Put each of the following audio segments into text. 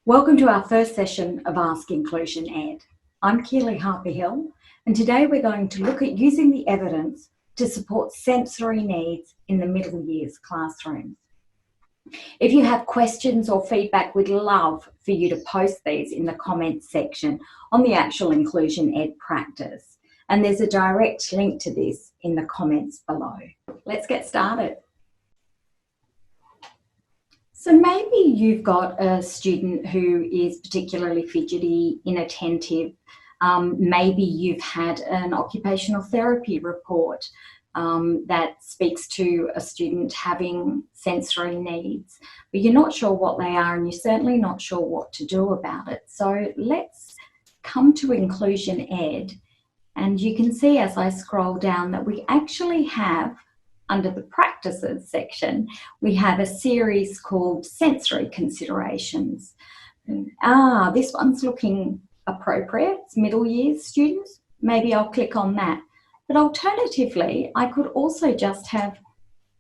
Welcome to our first session of Ask Inclusion Ed. I'm Keely Harper-Hill, and today we're going to look at using the evidence to support sensory needs in the middle years classrooms. If you have questions or feedback, we'd love for you to post these in the comments section on the actual Inclusion Ed practice. And there's a direct link to this in the comments below. Let's get started. So maybe you've got a student who is particularly fidgety, inattentive. Maybe you've had an occupational therapy report that speaks to a student having sensory needs, but you're not sure what they are and you're certainly not sure what to do about it. So let's come to Inclusion Ed, and you can see as I scroll down that we actually have, under the practices section, we have a series called Sensory Considerations. This one's looking appropriate. It's middle years students. Maybe I'll click on that. But alternatively, I could also just have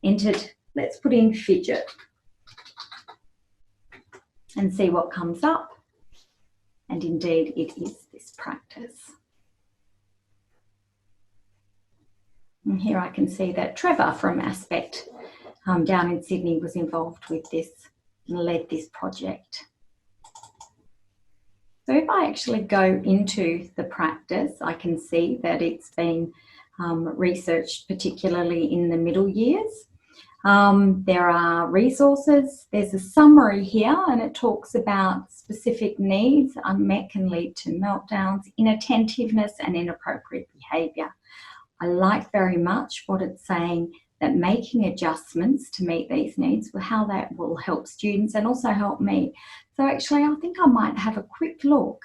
entered, let's put in fidget and see what comes up. And indeed, it is this practice. And here I can see that Trevor from Aspect down in Sydney was involved with this and led this project. So if I actually go into the practice, I can see that it's been researched particularly in the middle years. There are resources. There's a summary here and it talks about specific needs. Unmet can lead to meltdowns, inattentiveness and inappropriate behaviour. I like very much what it's saying, that making adjustments to meet these needs, how that will help students and also help me. So actually, I think I might have a quick look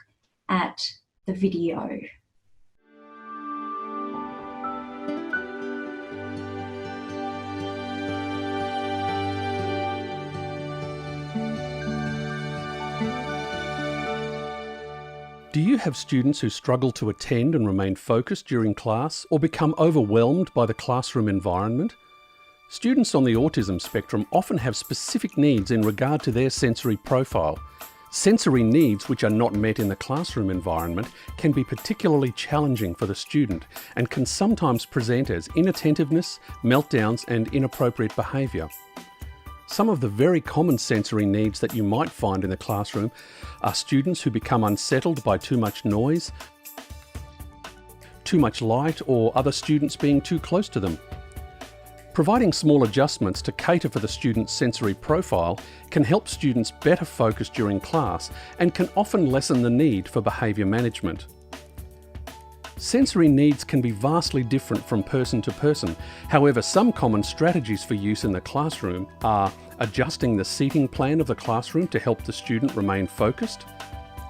at the video. Do you have students who struggle to attend and remain focused during class or become overwhelmed by the classroom environment? Students on the autism spectrum often have specific needs in regard to their sensory profile. Sensory needs which are not met in the classroom environment can be particularly challenging for the student and can sometimes present as inattentiveness, meltdowns and inappropriate behaviour. Some of the very common sensory needs that you might find in the classroom are students who become unsettled by too much noise, too much light, or other students being too close to them. Providing small adjustments to cater for the student's sensory profile can help students better focus during class and can often lessen the need for behaviour management. Sensory needs can be vastly different from person to person. However, some common strategies for use in the classroom are adjusting the seating plan of the classroom to help the student remain focused.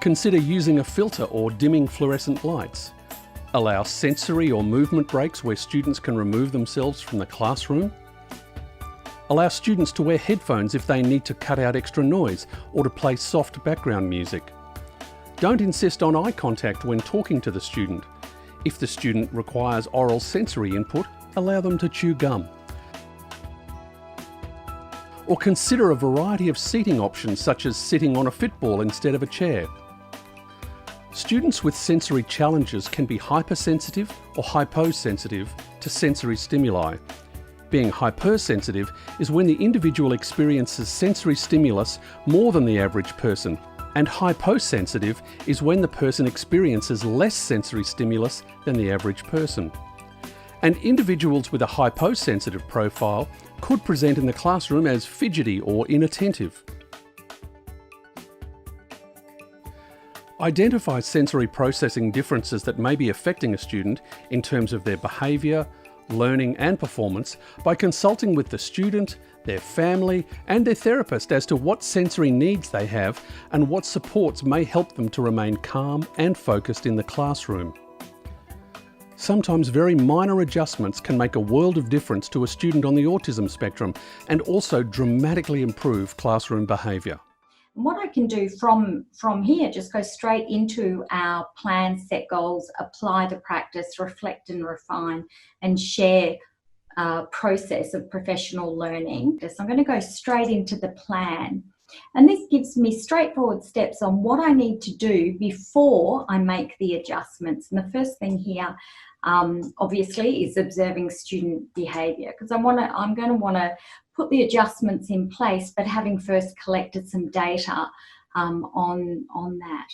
Consider using a filter or dimming fluorescent lights. Allow sensory or movement breaks where students can remove themselves from the classroom. Allow students to wear headphones if they need to cut out extra noise or to play soft background music. Don't insist on eye contact when talking to the student. If the student requires oral sensory input, allow them to chew gum. Or consider a variety of seating options such as sitting on a football instead of a chair. Students with sensory challenges can be hypersensitive or hyposensitive to sensory stimuli. Being hypersensitive is when the individual experiences sensory stimulus more than the average person, and hyposensitive is when the person experiences less sensory stimulus than the average person. And individuals with a hyposensitive profile could present in the classroom as fidgety or inattentive. Identify sensory processing differences that may be affecting a student in terms of their behaviour, learning and performance by consulting with the student, their family and their therapist as to what sensory needs they have and what supports may help them to remain calm and focused in the classroom. Sometimes very minor adjustments can make a world of difference to a student on the autism spectrum and also dramatically improve classroom behaviour. What I can do from here, just go straight into our plan, set goals, apply the practice, reflect and refine, and share process of professional learning. So I'm going to go straight into the plan. And this gives me straightforward steps on what I need to do before I make the adjustments. And the first thing here, obviously, is observing student behaviour, because I'm going to want to put the adjustments in place, but having first collected some data on that.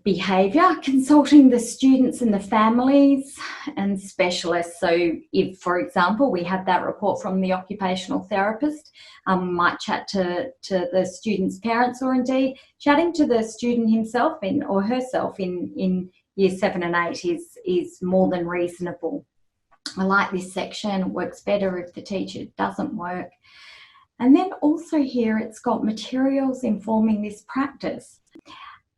Behaviour, consulting the students and the families and specialists. So if, for example, we have that report from the occupational therapist, might chat to the student's parents, or indeed chatting to the student himself or herself in year 7 and 8 is more than reasonable. I like this section. It works better if the teacher doesn't work. And then also here it's got materials informing this practice.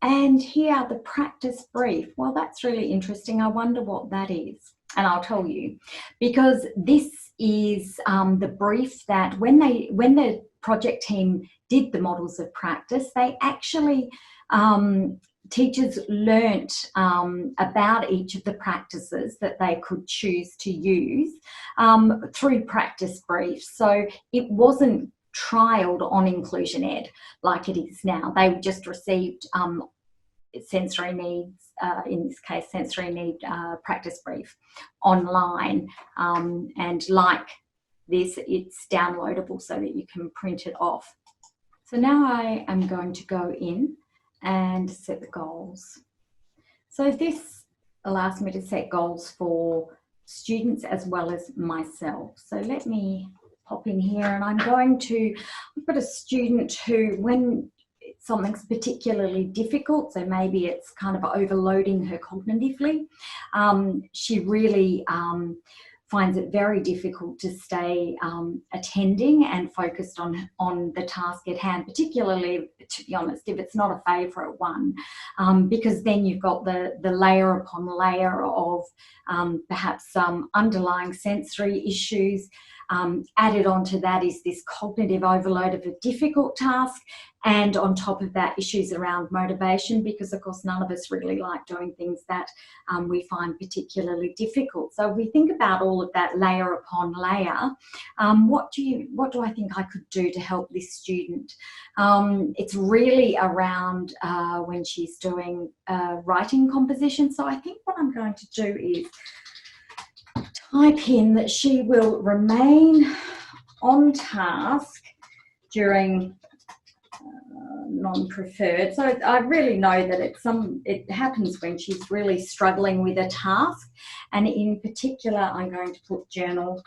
And here, the practice brief. Well, that's really interesting. I wonder what that is. And I'll tell you, because this is the brief that when the project team did the models of practice, they actually, teachers learnt about each of the practices that they could choose to use through practice briefs. So it wasn't trialled on inclusionED like it is now. They just received sensory needs, in this case sensory need practice brief online, and like this, it's downloadable so that you can print it off. So now I am going to go in and set the goals. So this allows me to set goals for students as well as myself. So let me pop in here, and I've got a student who, when something's particularly difficult, so maybe it's kind of overloading her cognitively, she really finds it very difficult to stay attending and focused on the task at hand, particularly, to be honest, if it's not a favourite one, because then you've got the layer upon layer of perhaps some underlying sensory issues. Added onto that is this cognitive overload of a difficult task, and on top of that, issues around motivation, because of course none of us really like doing things that we find particularly difficult. So if we think about all of that layer upon layer, what do I think I could do to help this student? It's really around when she's doing writing composition. So I think what I'm going to do is type in that she will remain on task during non-preferred. So I really know that it happens when she's really struggling with a task, and in particular I'm going to put journal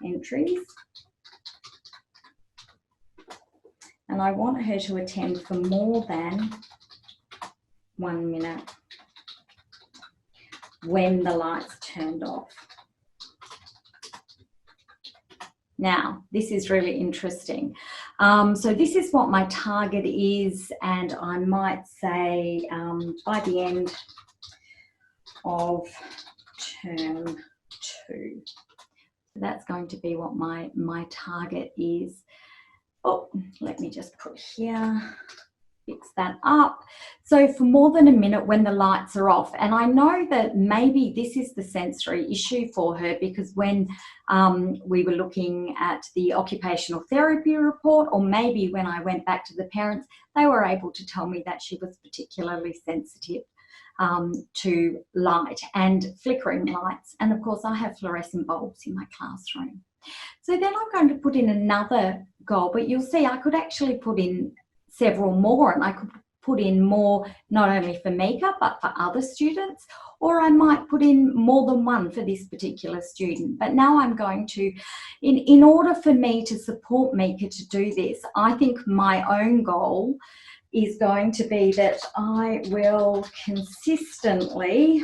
entries, and I want her to attend for more than 1 minute when the lights turned off. Now, this is really interesting. So this is what my target is, and I might say by the end of term 2. So that's going to be what my target is. Oh, let me just put here, fix that up. So for more than a minute when the lights are off. And I know that maybe this is the sensory issue for her, because when we were looking at the occupational therapy report, or maybe when I went back to the parents, they were able to tell me that she was particularly sensitive to light and flickering lights. And of course I have fluorescent bulbs in my classroom. So then I'm going to put in another goal, but you'll see I could actually put in several more, and I could put in more not only for Mika but for other students, or I might put in more than one for this particular student. But now I'm going to, in order for me to support Mika to do this, I think my own goal is going to be that I will consistently,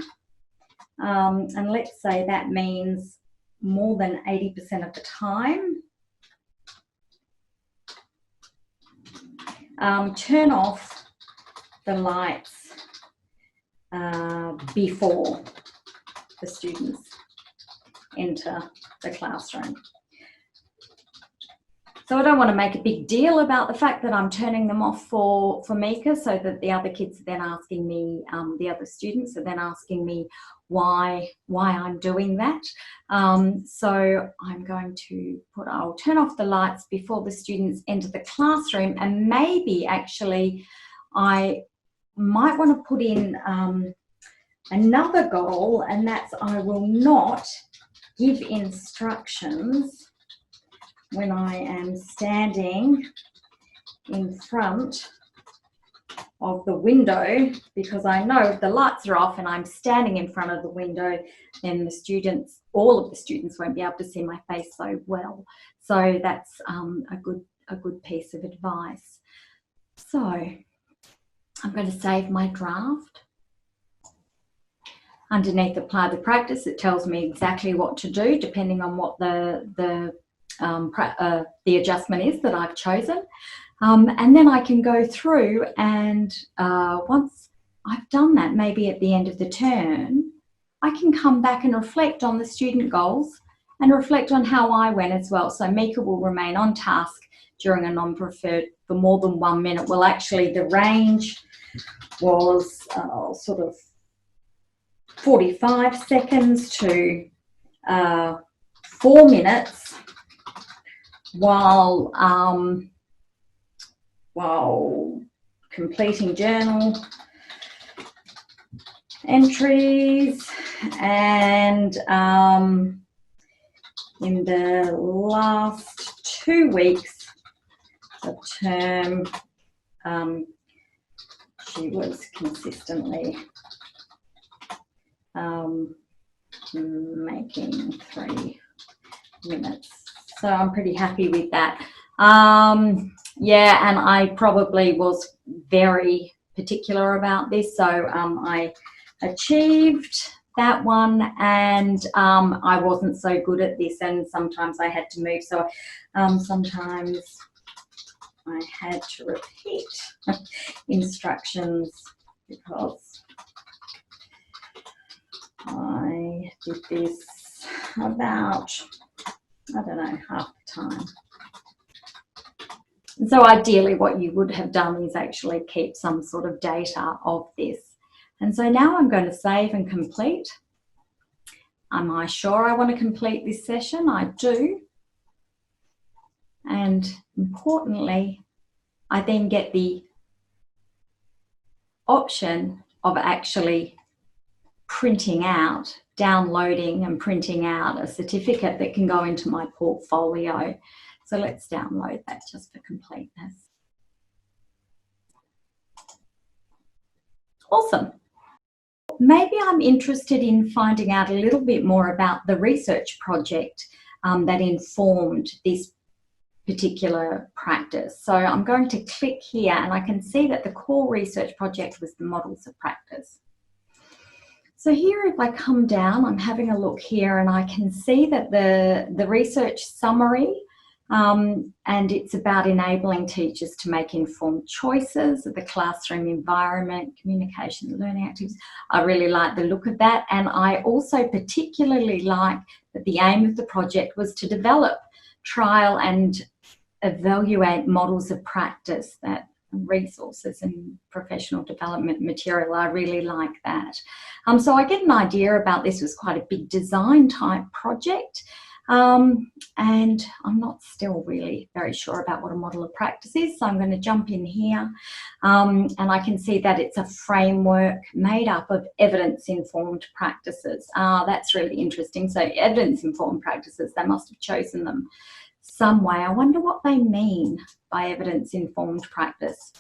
and let's say that means more than 80% of the time, turn off the lights before the students enter the classroom. So I don't want to make a big deal about the fact that I'm turning them off for Mika, so that the other kids are then asking me, the other students are then asking me why I'm doing that. So I'm going to I'll turn off the lights before the students enter the classroom, and maybe actually I might want to put in another goal, and that's I will not give instructions when I am standing in front of the window, because I know if the lights are off and I'm standing in front of the window, then the students, all of the students, won't be able to see my face so well. So that's a good piece of advice. So I'm going to save my draft. Underneath apply the practice, it tells me exactly what to do depending on what the adjustment is that I've chosen. And then I can go through, and once I've done that, maybe at the end of the term, I can come back and reflect on the student goals and reflect on how I went as well. So Mika will remain on task during a non-preferred for more than 1 minute. Well, actually the range was sort of 45 seconds to 4 minutes while completing journal entries, and in the last 2 weeks of term she was consistently making 3 minutes. So I'm pretty happy with that. Yeah, and I probably was very particular about this, so I achieved that one, and I wasn't so good at this, and sometimes I had to move, so sometimes I had to repeat instructions because I did this about, I don't know, half the time. And so ideally what you would have done is actually keep some sort of data of this. And so now I'm going to save and complete. Am I sure I want to complete this session? I do. And importantly, I then get the option of actually printing out, downloading and printing out a certificate that can go into my portfolio. So let's download that just for completeness. Awesome. Maybe I'm interested in finding out a little bit more about the research project that informed this particular practice. So I'm going to click here, and I can see that the core research project was the models of practice. So here, if I come down, I'm having a look here, and I can see that the research summary, and it's about enabling teachers to make informed choices of the classroom environment, communication, learning activities. I really like the look of that, and I also particularly like that the aim of the project was to develop, trial and evaluate models of practice, that resources and professional development material. I really like that. So I get an idea about this was quite a big design type project. And I'm not still really very sure about what a model of practice is, so I'm going to jump in here, and I can see that it's a framework made up of evidence-informed practices. That's really interesting. So evidence-informed practices, they must have chosen them some way. I wonder what they mean by evidence-informed practice.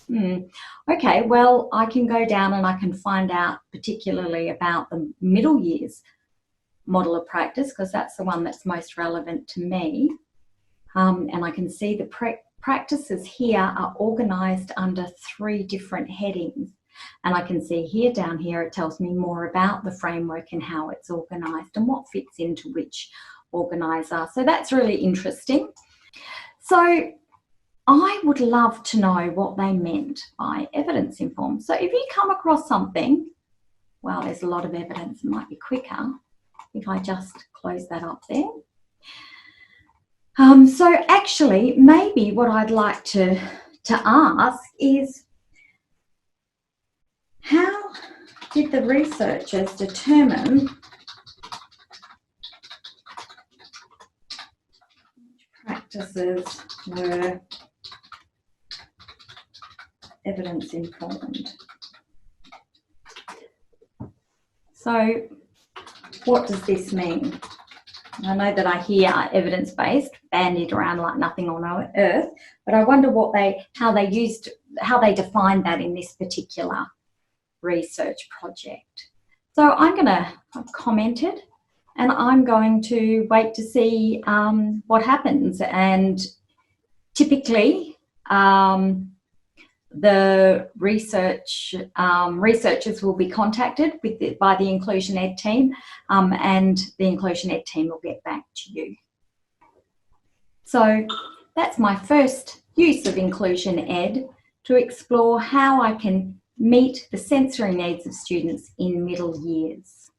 Okay, well, I can go down and I can find out particularly about the middle years model of practice, because that's the one that's most relevant to me. And I can see the practices here are organised under 3 different headings. And I can see here, down here, it tells me more about the framework and how it's organised and what fits into which organiser. So that's really interesting. So I would love to know what they meant by evidence-informed. So if you come across something, well, there's a lot of evidence, it might be quicker if I just close that up there. So actually, maybe what I'd like to ask is, how did the researchers determine which practices were evidence-informed? So what does this mean? I know that I hear evidence-based bandied around like nothing on earth, but I wonder how they defined that in this particular research project. So I'm going to comment it, and I'm going to wait to see what happens. And typically, the researchers will be contacted by the inclusionED team, and the inclusionED team will get back to you. So that's my first use of inclusionED, to explore how I can meet the sensory needs of students in middle years.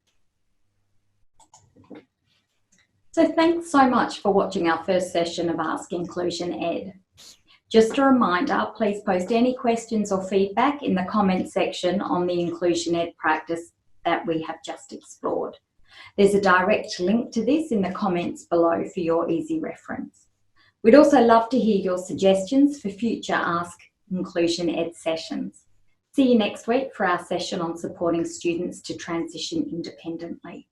So thanks so much for watching our first session of Ask inclusionED. Just a reminder, please post any questions or feedback in the comments section on the inclusionED practice that we have just explored. There's a direct link to this in the comments below for your easy reference. We'd also love to hear your suggestions for future Ask inclusionED sessions. See you next week for our session on supporting students to transition independently.